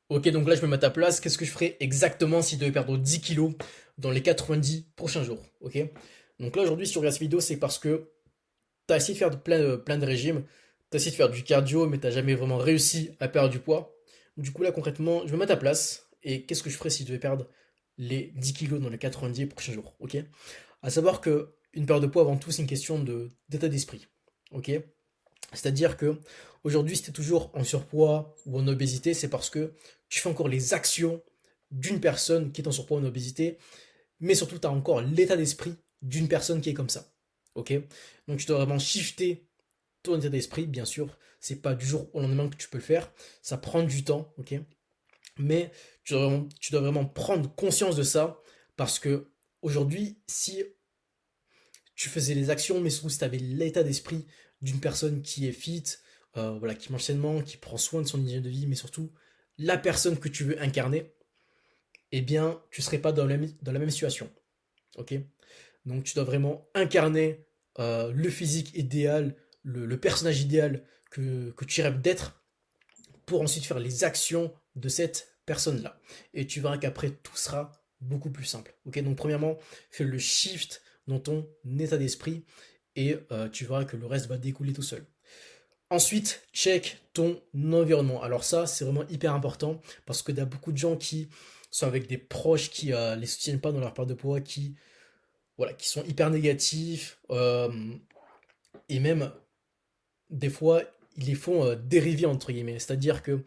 Ok, donc là je me mets à ta place. Qu'est-ce que je ferais exactement si je devais perdre 10 kilos dans les 90 prochains jours? Ok? Donc là aujourd'hui, si tu regardes cette vidéo, c'est parce que tu as essayé de faire plein de régimes, tu as essayé de faire du cardio, mais t'as jamais vraiment réussi à perdre du poids. Du coup là concrètement, je me mets à ta place. Et qu'est-ce que je ferais si je devais perdre les 10 kilos dans les 90 prochains jours? Ok? À savoir que une perte de poids avant tout, c'est une question d'état d'esprit. Ok? C'est-à-dire que aujourd'hui, si tu es toujours en surpoids ou en obésité, c'est parce que tu fais encore les actions d'une personne qui est en surpoids ou en obésité, mais surtout tu as encore l'état d'esprit d'une personne qui est comme ça. Ok? Donc tu dois vraiment shifter ton état d'esprit, bien sûr. C'est pas du jour au lendemain que tu peux le faire. Ça prend du temps, ok? Mais tu dois vraiment prendre conscience de ça parce que aujourd'hui, si tu faisais les actions, mais surtout si tu avais l'état d'esprit d'une personne qui est fit, voilà, qui mange sainement, qui prend soin de son hygiène de vie, mais surtout la personne que tu veux incarner, eh bien, tu ne serais pas dans la même situation. Ok? Donc, tu dois vraiment incarner le physique idéal, le personnage idéal que tu rêves d'être pour ensuite faire les actions de cette personne-là. Et tu verras qu'après, tout sera beaucoup plus simple. Ok? Donc, premièrement, fais le shift dans ton état d'esprit et tu verras que le reste va découler tout seul. Ensuite, check ton environnement. Alors ça, c'est vraiment hyper important parce que y a beaucoup de gens qui sont avec des proches qui les soutiennent pas dans leur part de poids, qui voilà, qui sont hyper négatifs et même des fois ils les font dériver entre guillemets. C'est-à-dire que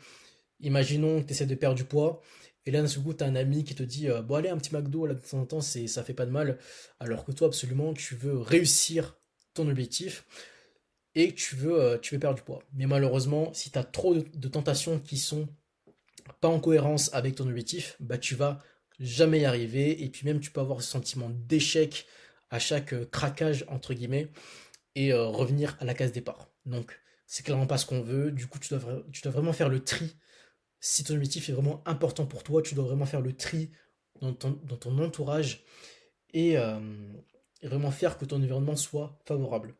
imaginons que tu essaies de perdre du poids et là d'un seul coup tu as un ami qui te dit bon allez un petit McDo là de temps en temps ça fait pas de mal alors que toi absolument tu veux réussir ton objectif et que tu veux perdre du poids. Mais malheureusement, si tu as trop de tentations qui sont pas en cohérence avec ton objectif, bah tu vas jamais y arriver et puis même tu peux avoir ce sentiment d'échec à chaque craquage entre guillemets et revenir à la case départ. Donc c'est clairement pas ce qu'on veut. Du coup, tu dois vraiment faire le tri. Si ton objectif est vraiment important pour toi, tu dois vraiment faire le tri dans ton entourage et vraiment faire que ton environnement soit favorable.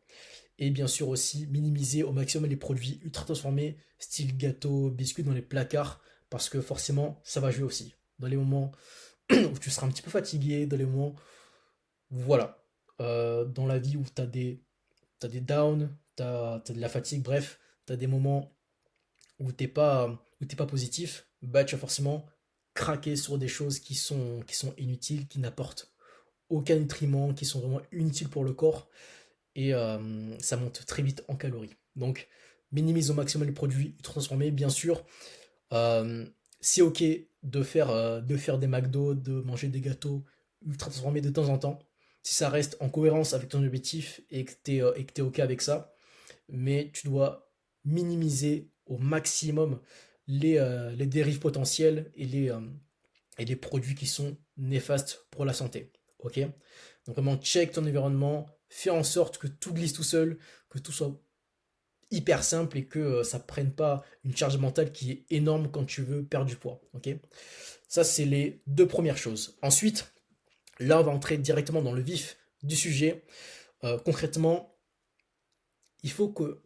Et bien sûr aussi minimiser au maximum les produits ultra transformés, style gâteau, biscuits dans les placards, parce que forcément ça va jouer aussi. Dans les moments où tu seras un petit peu fatigué, dans les moments, voilà, dans la vie où t'as des downs, t'as de la fatigue, bref, t'as des moments où t'es pas positif, bah tu vas forcément craquer sur des choses qui sont inutiles, qui n'apportent aucun nutriment, qui sont vraiment inutiles pour le corps et ça monte très vite en calories. Donc, minimise au maximum les produits transformés, bien sûr. Euh, c'est ok de faire des McDo, de manger des gâteaux ultra transformés de temps en temps, si ça reste en cohérence avec ton objectif et que t'es ok avec ça. Mais tu dois minimiser au maximum les dérives potentielles et les produits qui sont néfastes pour la santé. Ok? Donc vraiment check ton environnement, fais en sorte que tout glisse tout seul, que tout soit hyper simple et que ça prenne pas une charge mentale qui est énorme quand tu veux perdre du poids. Ok? Ça c'est les deux premières choses. Ensuite, là on va entrer directement dans le vif du sujet. Concrètement, il faut que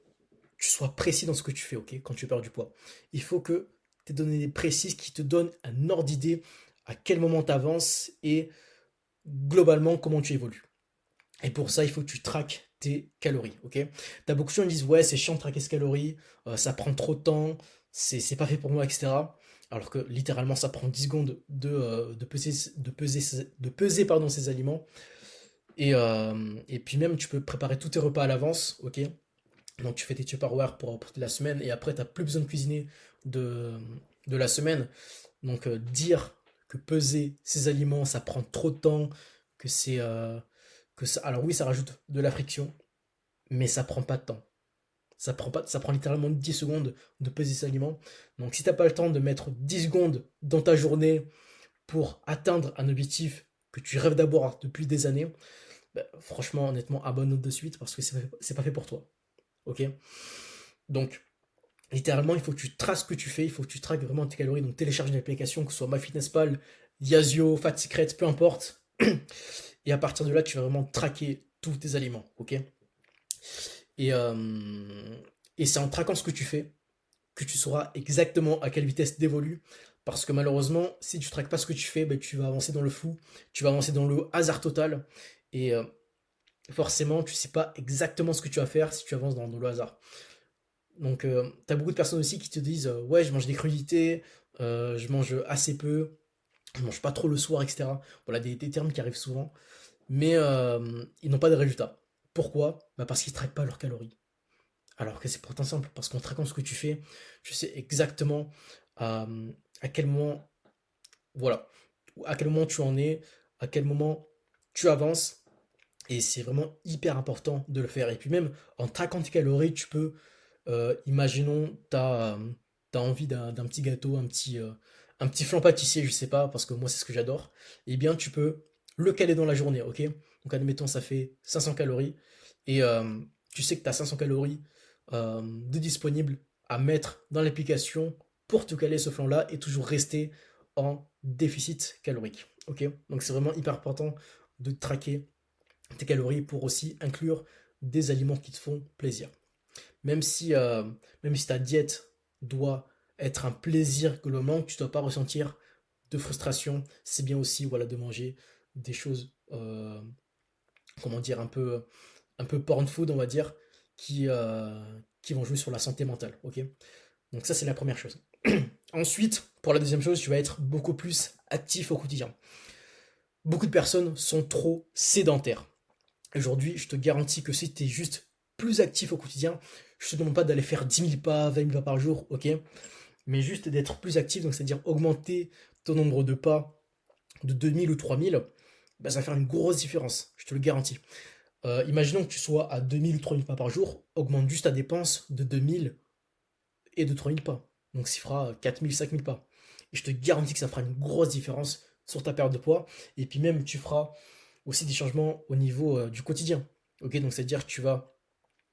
tu sois précis dans ce que tu fais, ok, quand tu perds du poids. Il faut que tu aies donné précises qui te donnent un ordre d'idée à quel moment tu avances et globalement comment tu évolues. Et pour ça, il faut que tu traques tes calories, ok? T'as beaucoup de gens qui disent ouais, c'est chiant de traquer ses calories, ça prend trop de temps, c'est pas fait pour moi, etc. Alors que littéralement, ça prend 10 secondes de peser pardon, ces aliments. Et puis même, tu peux préparer tous tes repas à l'avance, ok? Donc tu fais tes Tupperware pour toute la semaine et après, tu n'as plus besoin de cuisiner de, de la semaine. Donc dire que peser ces aliments, ça prend trop de temps, que c'est que ça. Alors oui, ça rajoute de la friction, mais ça prend pas de temps. Ça prend littéralement 10 secondes de peser ces aliments. Donc si t'as pas le temps de mettre 10 secondes dans ta journée pour atteindre un objectif que tu rêves d'avoir depuis des années, bah, franchement, honnêtement, abonne de suite parce que c'est pas fait pour toi. Ok? Donc littéralement, il faut que tu traces ce que tu fais, il faut que tu traques vraiment tes calories. Donc télécharge une application, que ce soit MyFitnessPal, Yazio, Fat Secret, peu importe. Et à partir de là, tu vas vraiment traquer tous tes aliments, ok? Et, euh, et c'est en traquant ce que tu fais que tu sauras exactement à quelle vitesse t'évolues. Parce que malheureusement, si tu ne traques pas ce que tu fais, ben, tu vas avancer dans le flou, tu vas avancer dans le hasard total. Et forcément, tu ne sais pas exactement ce que tu vas faire si tu avances dans le hasard. Donc, tu as beaucoup de personnes aussi qui te disent ouais, je mange des crudités, je mange assez peu, je mange pas trop le soir, etc. Voilà, des termes qui arrivent souvent. Mais ils n'ont pas de résultats. Pourquoi? Bah parce qu'ils ne traquent pas leurs calories. Alors que c'est pourtant simple, parce qu'en traquant ce que tu fais, tu sais exactement à quel moment, voilà, à quel moment tu en es, à quel moment tu avances, et c'est vraiment hyper important de le faire. Et puis même en traquant tes calories, tu peux, imaginons, t'as envie d'un petit gâteau, un petit flan pâtissier, je sais pas, parce que moi c'est ce que j'adore, et bien tu peux le caler dans la journée, ok? Donc admettons ça fait 500 calories, et tu sais que tu as 500 calories de disponibles à mettre dans l'application pour te caler ce flan-là et toujours rester en déficit calorique, ok? Donc c'est vraiment hyper important de traquer tes calories pour aussi inclure des aliments qui te font plaisir. Même si, euh, même si ta diète doit être un plaisir globalement, tu ne dois pas ressentir de frustration, c'est bien aussi voilà, de manger des choses, comment dire, un peu porn food, on va dire, qui, euh, qui vont jouer sur la santé mentale. Ok. Donc ça, c'est la première chose. Ensuite, pour la deuxième chose, tu vas être beaucoup plus actif au quotidien. Beaucoup de personnes sont trop sédentaires. Aujourd'hui, je te garantis que si tu es juste plus actif au quotidien, je te demande pas d'aller faire 10 000 pas, 20 000 pas par jour, ok? Mais juste d'être plus actif, donc c'est-à-dire augmenter ton nombre de pas de 2 000 ou 3 000, bah, ça va faire une grosse différence, je te le garantis. Imaginons que tu sois à 2 000 ou 3 000 pas par jour, augmente juste ta dépense de 2 000 et de 3 000 pas. Donc ça fera 4 000, 5 000 pas. Et je te garantis que ça fera une grosse différence sur ta perte de poids. Et puis même, tu feras aussi des changements au niveau du quotidien. Ok, donc c'est-à-dire que tu vas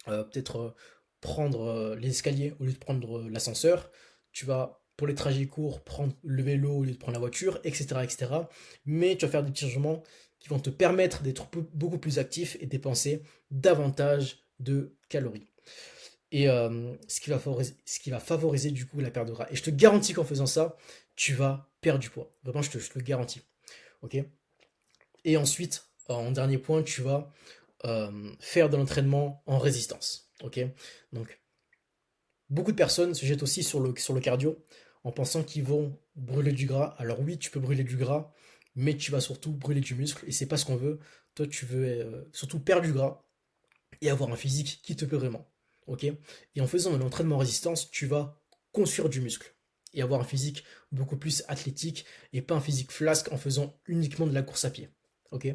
peut-être prendre les escaliers au lieu de prendre l'ascenseur. Tu vas, pour les trajets courts, prendre le vélo au lieu de prendre la voiture, etc., etc. Mais tu vas faire des petits changements qui vont te permettre d'être beaucoup plus actif et dépenser davantage de calories. Et ce qui va favoriser du coup la perte de gras. Et je te garantis qu'en faisant ça, tu vas perdre du poids. Vraiment, je te le garantis. Ok. Et ensuite, en dernier point, tu vas faire de l'entraînement en résistance. Ok. Donc, beaucoup de personnes se jettent aussi sur le cardio en pensant qu'ils vont brûler du gras. Alors oui, tu peux brûler du gras, mais tu vas surtout brûler du muscle et c'est pas ce qu'on veut. Toi, tu veux surtout perdre du gras et avoir un physique qui te plaît vraiment. Ok. Et en faisant un entraînement en résistance, tu vas construire du muscle et avoir un physique beaucoup plus athlétique et pas un physique flasque en faisant uniquement de la course à pied. Ok.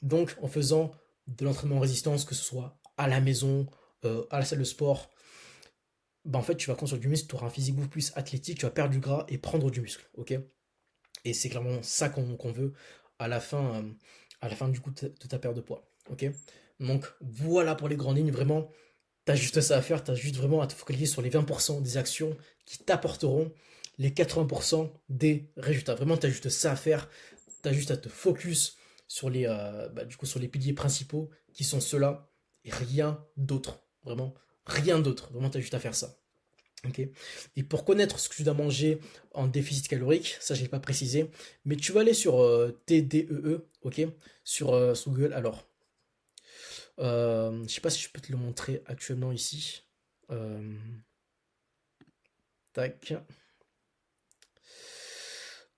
Donc en faisant de l'entraînement en résistance, que ce soit à la maison, à la salle de sport, bah en fait tu vas construire du muscle, tu auras un physique beaucoup plus athlétique, tu vas perdre du gras et prendre du muscle. Ok. Et c'est clairement ça qu'on veut à à la fin du coup de ta perte de poids. Ok. Donc voilà pour les grandes lignes, vraiment. T'as juste ça à faire, t'as juste vraiment à te focaliser sur les 20% des actions qui t'apporteront les 80% des résultats. Vraiment, t'as juste ça à faire, t'as juste à te focus sur du coup, sur les piliers principaux qui sont ceux-là et rien d'autre. Vraiment, rien d'autre. Vraiment, t'as juste à faire ça. Ok. Et pour connaître ce que tu dois manger en déficit calorique, ça je l'ai pas précisé, mais tu vas aller sur TDEE, ok, sur Google. Alors, je sais pas si je peux te le montrer actuellement ici. Euh, tac.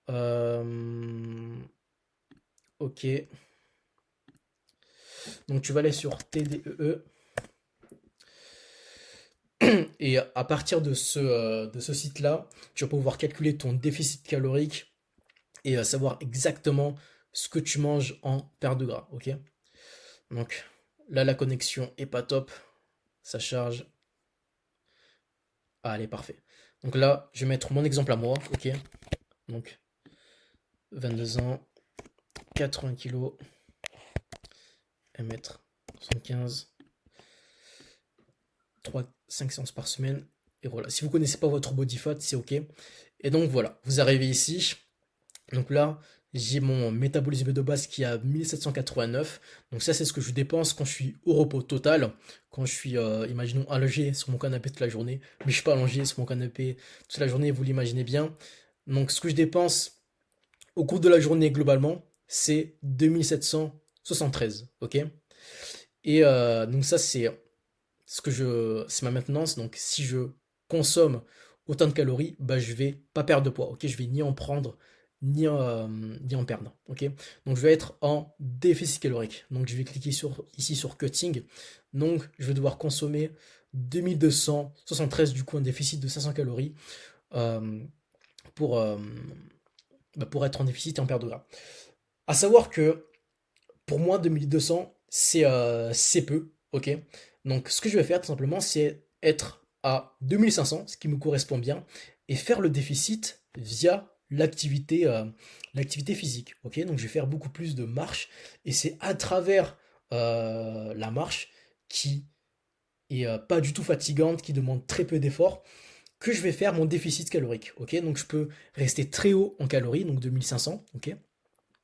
Euh, ok. Donc tu vas aller sur TDEE et à partir de ce site-là, tu vas pouvoir calculer ton déficit calorique et savoir exactement ce que tu manges en perte de gras. Ok. Donc là, la connexion est pas top. Ça charge. Ah, elle est parfait. Donc là, je vais mettre mon exemple à moi. Ok. Donc 22 ans, 80 kilos, 1m75, 3-5 séances par semaine. Et voilà, si vous ne connaissez pas votre body fat, c'est ok. Et donc voilà, vous arrivez ici. Donc là, j'ai mon métabolisme de base qui est à 1789. Donc ça, c'est ce que je dépense quand je suis au repos total, quand je suis, imaginons, allongé sur mon canapé toute la journée, mais je suis pas allongé sur mon canapé toute la journée, vous l'imaginez bien. Donc ce que je dépense au cours de la journée globalement, c'est 2773, ok? Et donc ça, c'est ma maintenance. Donc si je consomme autant de calories, bah, je vais pas perdre de poids, ok? Je vais ni en prendre ni en perdre, ok? Donc je vais être en déficit calorique. Donc je vais cliquer ici sur cutting. Donc je vais devoir consommer 2273, du coup un déficit de 500 calories euh, pour, pour être en déficit et en perte de gras. À savoir que pour moi, 2200, c'est peu, ok? Donc, ce que je vais faire, tout simplement, c'est être à 2500, ce qui me correspond bien, et faire le déficit via l'activité physique, ok? Donc, je vais faire beaucoup plus de marche, et c'est à travers la marche qui est pas du tout fatigante, qui demande très peu d'efforts, que je vais faire mon déficit calorique, ok? Donc, je peux rester très haut en calories, donc 2500, ok?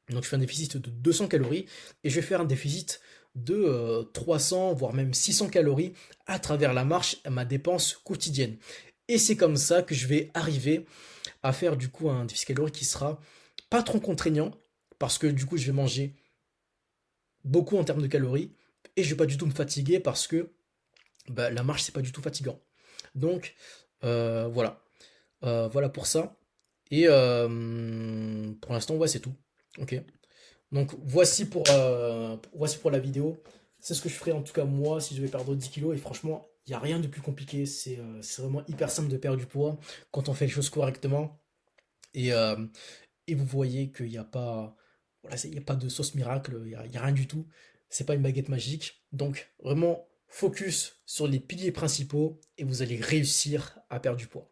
Donc je fais un déficit de 200 calories et je vais faire un déficit de 300 voire même 600 calories à travers la marche à ma dépense quotidienne. Et c'est comme ça que je vais arriver à faire du coup un déficit calorique qui sera pas trop contraignant parce que du coup je vais manger beaucoup en termes de calories et je vais pas du tout me fatiguer parce que bah, la marche c'est pas du tout fatigant. Donc voilà. Voilà pour ça. Et pour l'instant ouais c'est tout. Ok. Donc voici pour la vidéo. C'est ce que je ferai en tout cas moi si je vais perdre 10 kilos. Et franchement, il n'y a rien de plus compliqué. C'est vraiment hyper simple de perdre du poids quand on fait les choses correctement. Et, euh, et vous voyez qu'il n'y a pas, voilà, il y a pas de sauce miracle, il y a rien du tout. C'est pas une baguette magique. Donc vraiment, focus sur les piliers principaux et vous allez réussir à perdre du poids.